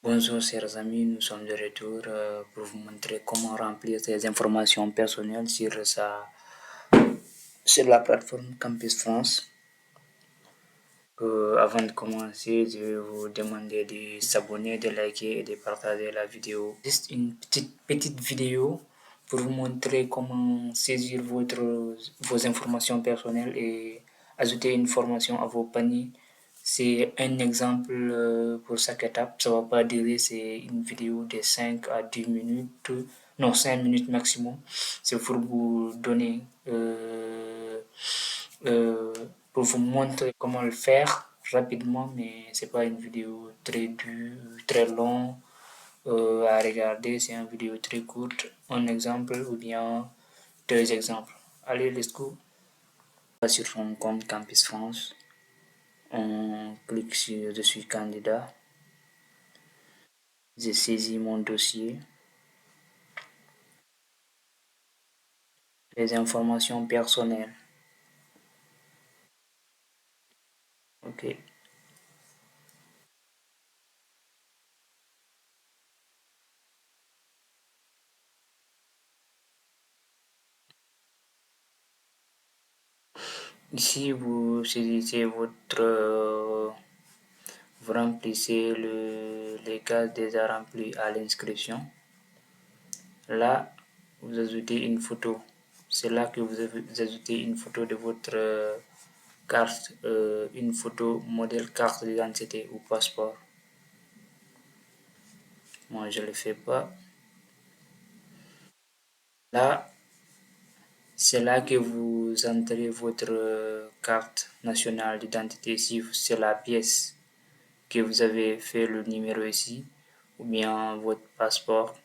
Bonjour chers amis, nous sommes de retour pour vous montrer comment remplir ces informations personnelles sur la plateforme Campus France. Avant de commencer, je vais vous demander de s'abonner, de liker et de partager la vidéo. Juste une petite vidéo pour vous montrer comment saisir vos informations personnelles et ajouter une formation à vos paniers. C'est un exemple pour chaque étape. Ça va pas durer, c'est une vidéo de 5 à 10 minutes, non 5 minutes maximum. C'est pour vous donner, euh, pour vous montrer comment le faire rapidement, mais c'est pas une vidéo très dure, très longue à regarder. C'est une vidéo très courte, un exemple ou bien deux exemples. Allez, let's go. Sur son compte Campus France. On clique sur Je suis candidat. J'ai saisi mon dossier. Les informations personnelles. OK. Ici, vous saisissez vous remplissez les cases déjà remplies à l'inscription. Là, vous ajoutez une photo. C'est là que vous ajoutez une photo de votre carte, une photo modèle carte d'identité ou passeport. Moi, je ne le fais pas. Là, c'est là que vous entrez votre carte nationale d'identité, si c'est la pièce que vous avez fait le numéro ici, ou bien votre passeport.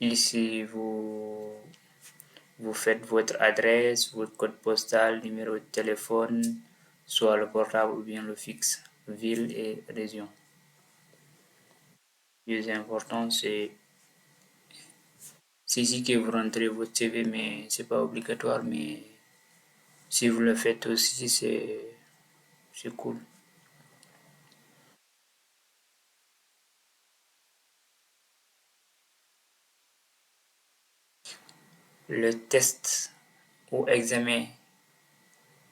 Ici, vous faites votre adresse, votre code postal, numéro de téléphone, soit le portable ou bien le fixe, ville et région. Le plus important, c'est ici que vous rentrez votre CV, mais c'est pas obligatoire, mais si vous le faites aussi, c'est cool. Le test ou examen,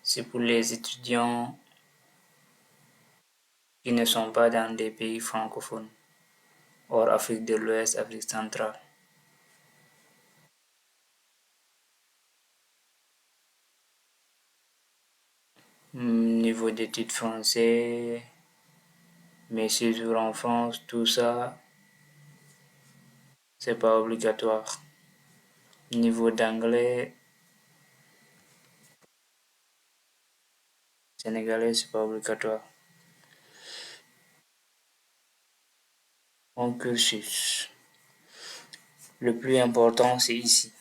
c'est pour les étudiants qui ne sont pas dans des pays francophones, hors Afrique de l'Ouest, Afrique centrale. Niveau d'études français, mes séjours en France, tout ça, c'est pas obligatoire. Niveau d'anglais, sénégalais, c'est pas obligatoire. Mon cursus. Le plus important, c'est ici,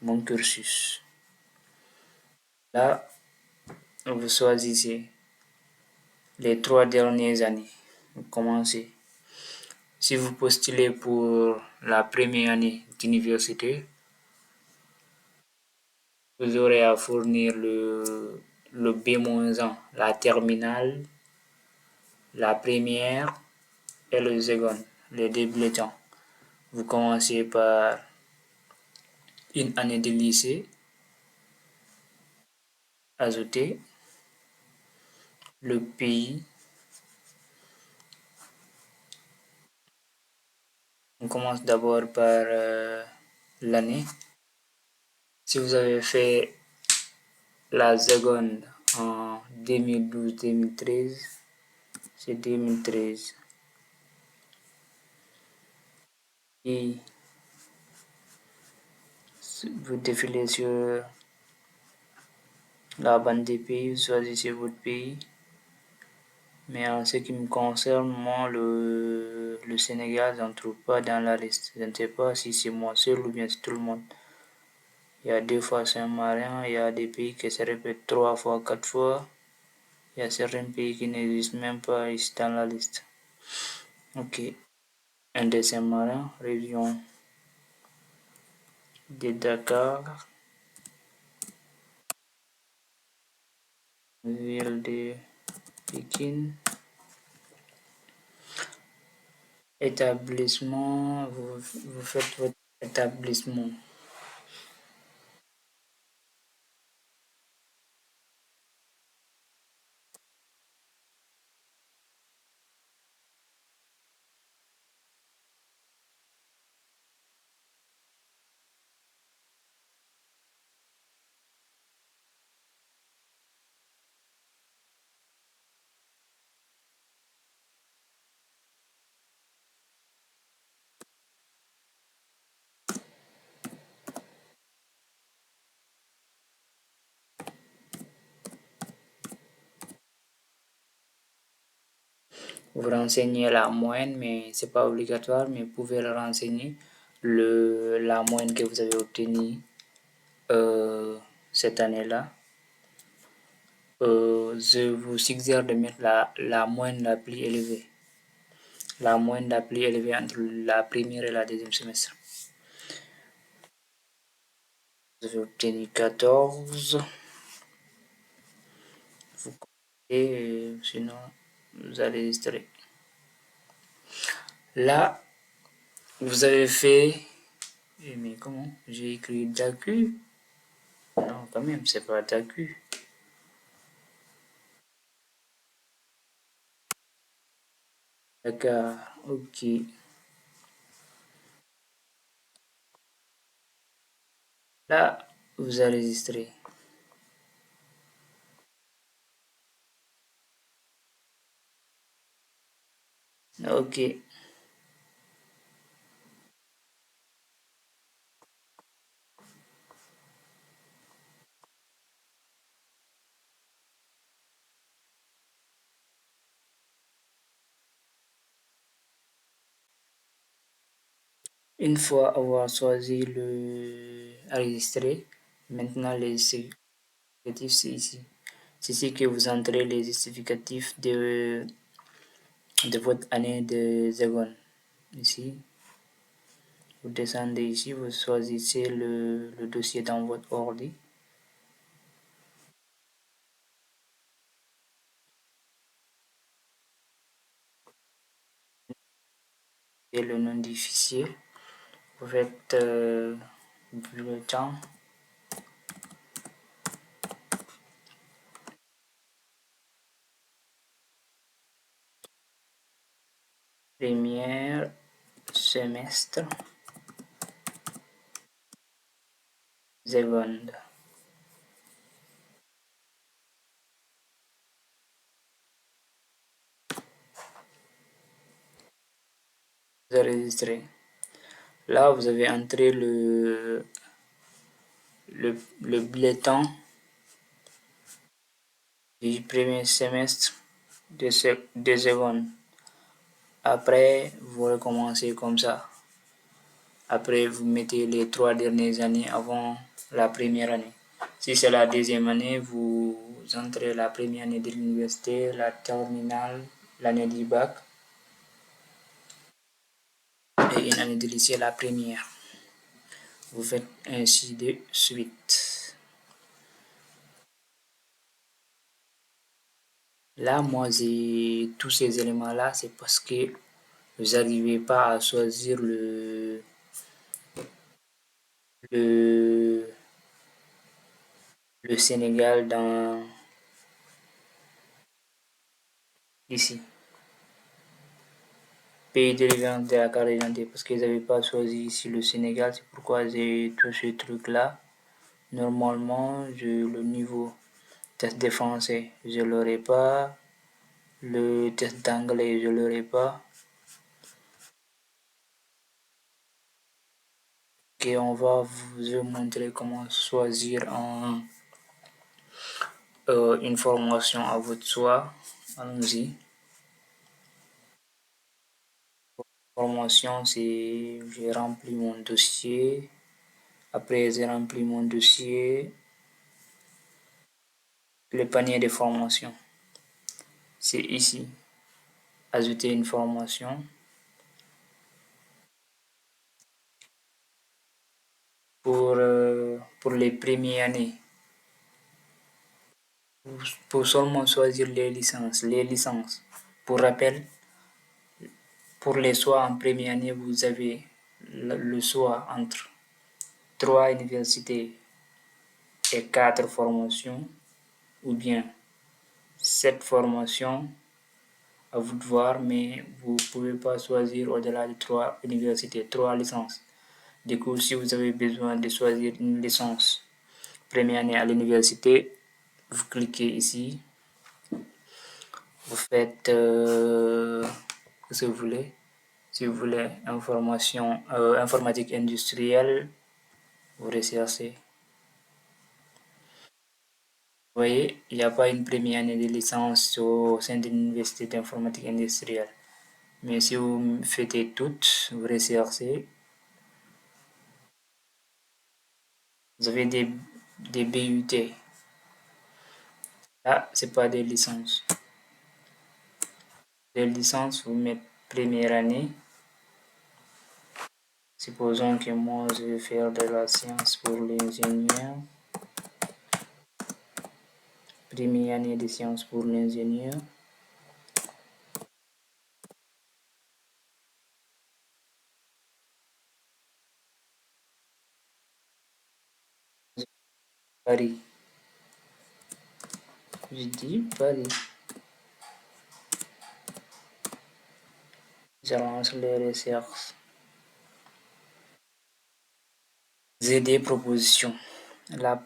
mon cursus. Là, vous choisissez les 3 dernières années. Vous commencez. Si vous postulez pour la première année d'université, vous aurez à fournir le B-1, la terminale, la première et le second, les deux bulletins. Vous commencez par une année de lycée, ajouter le pays. On commence d'abord par l'année. Si vous avez fait la seconde en 2012-2013, c'est 2013. Et vous défilez sur la bande des pays, vous choisissez votre pays. Mais en ce qui me concerne, moi, le Sénégal, je ne trouve pas dans la liste. Je ne sais pas si c'est moi seul ou bien c'est tout le monde. Il y a 2 fois Saint-Marin, il y a des pays qui se répètent 3 fois, 4 fois. Il y a certains pays qui n'existent même pas ici dans la liste. Ok. Un de Saint-Marin, région de Dakar. ville de Pékin. Établissement, vous faites votre établissement. Vous renseignez la moyenne, mais c'est pas obligatoire, mais vous pouvez le renseigner. La moyenne que vous avez obtenue cette année-là. Je vous suggère de mettre la moyenne la plus élevée. La moyenne la plus élevée entre la première et la deuxième semestre. Vous avez obtenu 14. Vous comptez, sinon vous allez rester. Là, vous avez fait. Mais comment? J'ai écrit DAQ. Non, quand même, c'est pas DAQ. D'accord, ok. Là, vous enregistrez. Ok. Une fois avoir choisi le enregistré, maintenant les justificatifs, c'est ici. C'est ici que vous entrez les justificatifs de votre année de seconde. Ici, vous descendez ici, vous choisissez le dossier dans votre ordi. Et le nom du fichier. Vous faites bulletin. Première semestre, seconde. Vous enregistrez. Là, vous avez entré le bulletin du premier semestre de seconde. Après, vous recommencez comme ça. Après, vous mettez les 3 dernières années avant la première année. Si c'est la deuxième année, vous entrez la première année de l'université, la terminale, l'année du bac et une année de lycée, la première. Vous faites ainsi de suite. Là, moi, j'ai tous ces éléments-là, c'est parce que vous n'arrivez pas à choisir le, le Sénégal dans ici. Pays de référence de la carte d'identité, parce qu'ils n'avaient pas choisi ici le Sénégal, c'est pourquoi j'ai tous ces trucs-là. Normalement, le niveau test de français, je l'aurai pas. Le test d'anglais, je l'aurai pas. Et on va vous montrer comment choisir une formation à votre choix. Allons-y. Formation, c'est j'ai rempli mon dossier. Après, j'ai rempli mon dossier. Le panier de formation, c'est ici. Ajouter une formation. Pour les premières années, Pour seulement choisir les licences. Pour rappel, pour les choix en première année, vous avez le choix entre 3 universités et 4 formations, ou bien 7 formations, à vous de voir, mais vous ne pouvez pas choisir au-delà de 3 universités, 3 licences. Du coup, si vous avez besoin de choisir une licence première année à l'université, vous cliquez ici, vous faites ce que vous voulez. Si vous voulez informatique industrielle, vous recherchez. Vous voyez, il n'y a pas une première année de licence au sein de l'université d'informatique industrielle. Mais si vous faites toutes, vous recherchez, vous avez des BUT. Là, ce n'est pas des licences. Les licences, vous mettez première année. Supposons que moi, je vais faire de la science pour l'ingénieur. Première année de sciences pour l'ingénieur. Paris. Je dis Paris. Je lance les recherches. J'ai des propositions. La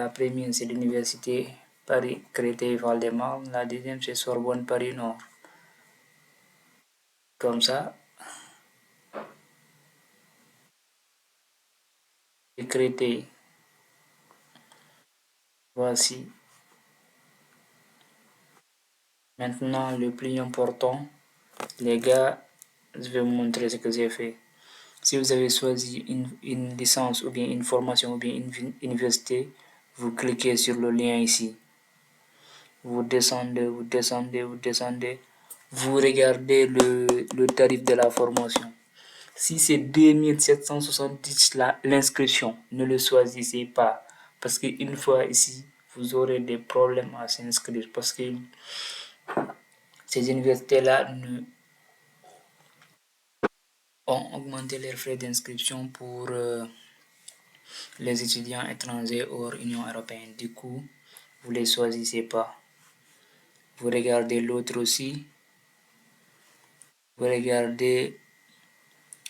première, c'est l'université Paris Créteil-Val-de-Marne. La deuxième, c'est Sorbonne Paris-Nord. Comme ça, Créteil. Voici. Maintenant, le plus important, les gars, je vais vous montrer ce que j'ai fait. Si vous avez choisi une licence ou bien une formation ou bien une université, vous cliquez sur le lien ici. Vous descendez, vous descendez, vous descendez. Vous regardez le tarif de la formation. Si c'est 2770 l'inscription, ne le choisissez pas. Parce qu'une fois ici, vous aurez des problèmes à s'inscrire. Parce que ces universités-là ont augmenté leurs frais d'inscription pour les étudiants étrangers hors Union européenne. Du coup, vous ne les choisissez pas. Vous regardez l'autre aussi. Vous regardez,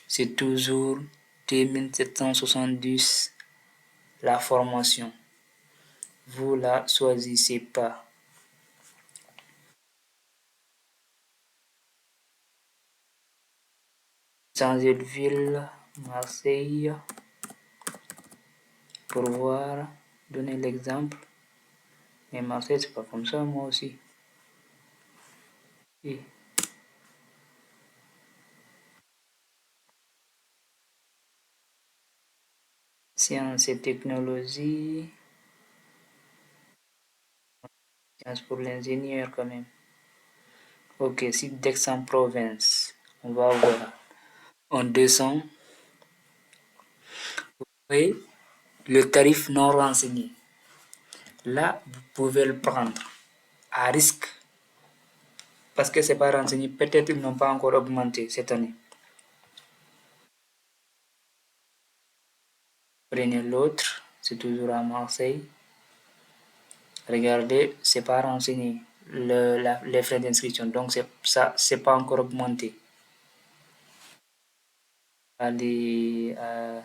c'est toujours 2770 la formation. Vous la choisissez pas. Changer de ville, Marseille, pour voir, donner l'exemple. Mais Marseille, c'est pas comme ça, moi aussi. Et sciences et technologies, sciences pour l'ingénieur quand même. Ok, site d'Aix-en-Provence. On va voir. On descend. Vous voyez le tarif non renseigné. Là, vous pouvez le prendre à risque. Parce que c'est pas renseigné. Peut-être ils n'ont pas encore augmenté cette année. Prenez l'autre. C'est toujours à Marseille. Regardez, c'est pas renseigné. Les frais d'inscription. Donc, c'est pas encore augmenté. Allez à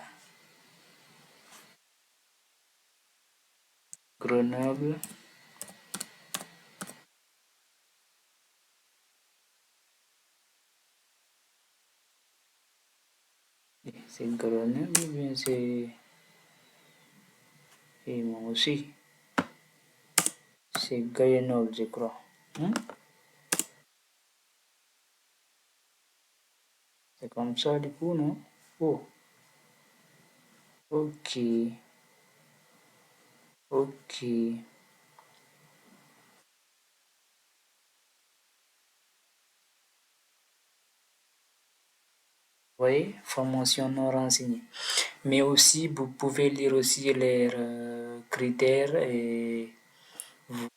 Grenoble. C'est Grenoble ou bien c'est... Et moi aussi. C'est Grenoble, je crois. C'est comme ça du coup, non? Oh, ok. Ok. Oui, formation non renseignée. Mais aussi, vous pouvez lire aussi les critères et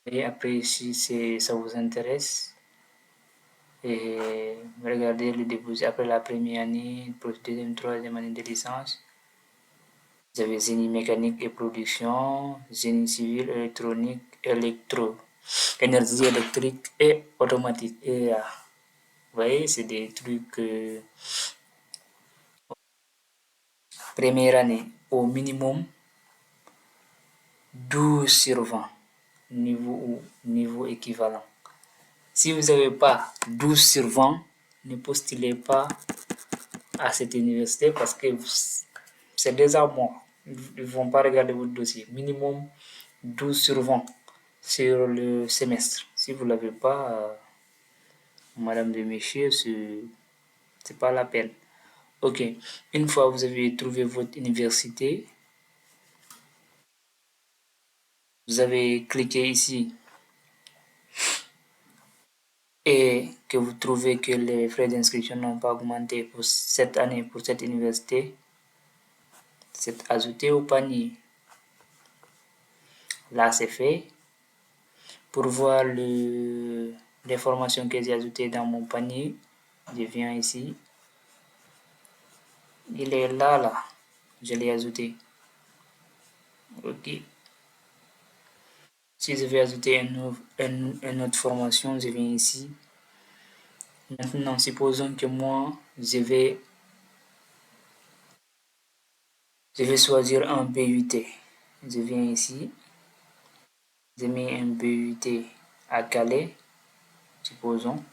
Et après, si ça vous intéresse, et regardez le début. Après la première année, deuxième, troisième année de licence, vous avez génie mécanique et production, génie civil, électronique, énergie électrique et automatique. Et vous voyez, c'est des trucs première année, au minimum 12 sur 20, niveau équivalent. Si vous n'avez pas 12 sur 20, ne postulez pas à cette université parce que c'est déjà mort. Ils ne vont pas regarder votre dossier. Minimum 12 sur 20 sur le semestre. Si vous ne l'avez pas, madame de messieurs, c'est pas la peine. Ok, une fois vous avez trouvé votre université, vous avez cliqué ici et que vous trouvez que les frais d'inscription n'ont pas augmenté pour cette année, pour cette université, c'est ajouté au panier. Là, c'est fait. Pour voir les formations que j'ai ajoutées dans mon panier, je viens ici. Il est là. Je l'ai ajouté. Ok. Si je vais ajouter une autre formation, je viens ici. Maintenant, supposons que moi, je vais choisir un BUT. Je viens ici. Je mets un BUT à Calais, supposons.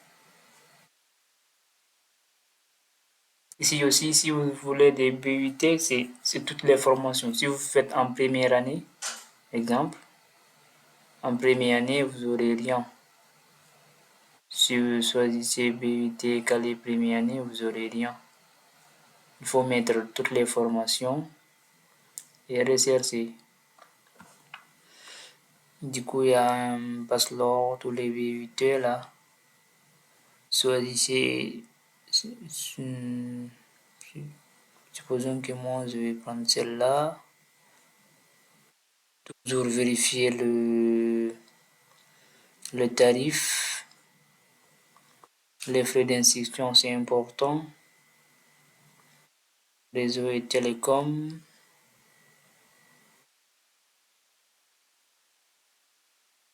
Ici aussi, si vous voulez des BUT, c'est toutes les formations. Si vous faites en première année, exemple, en première année, vous n'aurez rien. Si vous choisissez BUT Calais première année, vous n'aurez rien. Il faut mettre toutes les formations et rechercher. Du coup, il y a un bachelor, tous les BUT là. Choisissez. Supposons que moi, je vais prendre celle-là. Toujours vérifier le tarif. Les frais d'inscription, c'est important. Réseau et télécom.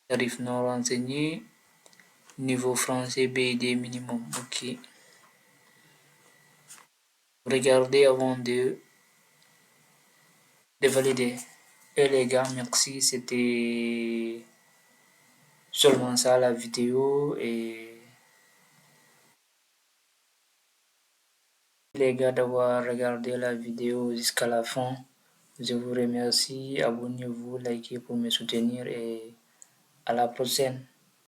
Tarif non renseigné. Niveau français BID minimum. Ok. Regardez avant de valider. Et les gars, merci. C'était seulement ça la vidéo. Et les gars d'avoir regardé la vidéo jusqu'à la fin. Je vous remercie. Abonnez-vous, likez pour me soutenir et à la prochaine.